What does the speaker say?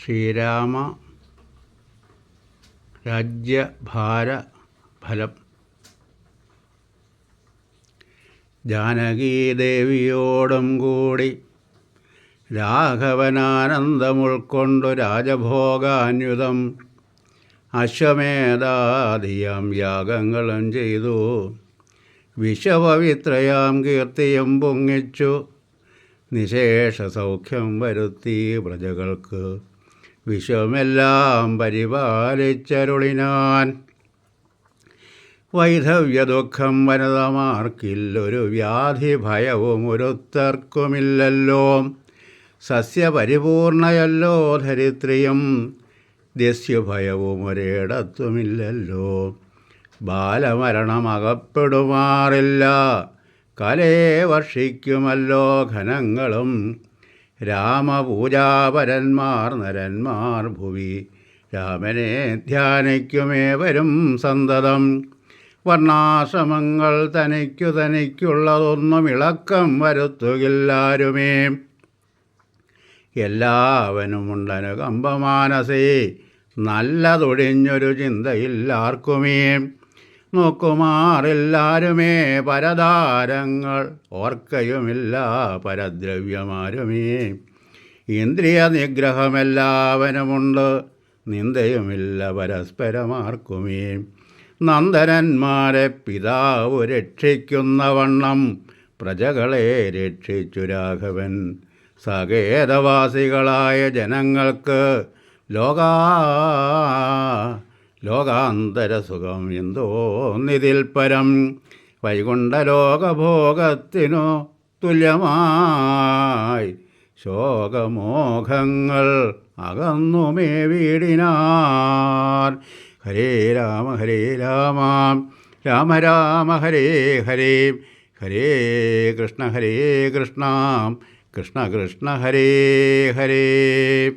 ശ്രീരാമ രാജ്യഭാരഫലം. ജാനകീദേവിയോടും കൂടി രാഘവനാനന്ദമുൾക്കൊണ്ടു രാജഭോഗാന്യുതം അശ്വമേധാദിയാം യാഗങ്ങളും ചെയ്തു. വിശ്വപവിത്രയാം കീർത്തിയും പൊങ്ങിച്ചു നിശേഷ സൗഖ്യം വരുത്തി പ്രജകൾക്ക് വിശ്വമെല്ലാം പരിപാലിച്ചരുളിനാൻ. വൈധവ്യദുഃഖം വനിതമാർക്കില്ലൊരു വ്യാധി ഭയവും ഒരുത്തർക്കുമില്ലല്ലോ. സസ്യപരിപൂർണയല്ലോ ധരിത്രിയും ദസ്യുഭയവും ഒരിടത്തുമില്ലല്ലോ. ബാലമരണമകപ്പെടുമാറില്ല കലേ വർഷിക്കുമല്ലോ ഘനങ്ങളും. രാമപൂജാപരന്മാർ നരന്മാർ ഭുവി രാമനെ ധ്യാനിക്കുമേവരും സന്തതം. വർണ്ണാശ്രമങ്ങൾ തനിക്കുള്ളതൊന്നും ഇളക്കം വരുത്തുകില്ലാരുമേ. എല്ലാവനുമുണ്ടനുകമ്പമാനസേ നല്ലതൊഴിഞ്ഞൊരു ചിന്തയില്ലാർക്കുമേ. നോക്കുമാറില്ലാരുമേ പരതാരങ്ങൾ ഓർക്കയുമില്ല പരദ്രവ്യമാരുമേ. ഇന്ദ്രിയ നിഗ്രഹമെല്ലാവനുമുണ്ട് നിന്ദയുമില്ല പരസ്പരമാർക്കുമേ. നന്ദനന്മാരെ പിതാവ് രക്ഷിക്കുന്ന വണ്ണം പ്രജകളെ രക്ഷിച്ചു രാഘവൻ. സകേതവാസികളായ ജനങ്ങൾക്ക് ലോകാന്തരസുഖം എന്തോന്നിതിൽ പരം. വൈകുണ്ഠലോകഭോഗത്തിനു തുല്യമായി ശോകമോഹങ്ങൾ അകന്നുമേ വീടിനാർ. ഹരേ രാമ ഹരേ രാമ രാമ രാമ ഹരേ ഹരേ. ഹരേ കൃഷ്ണ കൃഷ്ണ കൃഷ്ണ കൃഷ്ണ ഹരേ ഹരേ.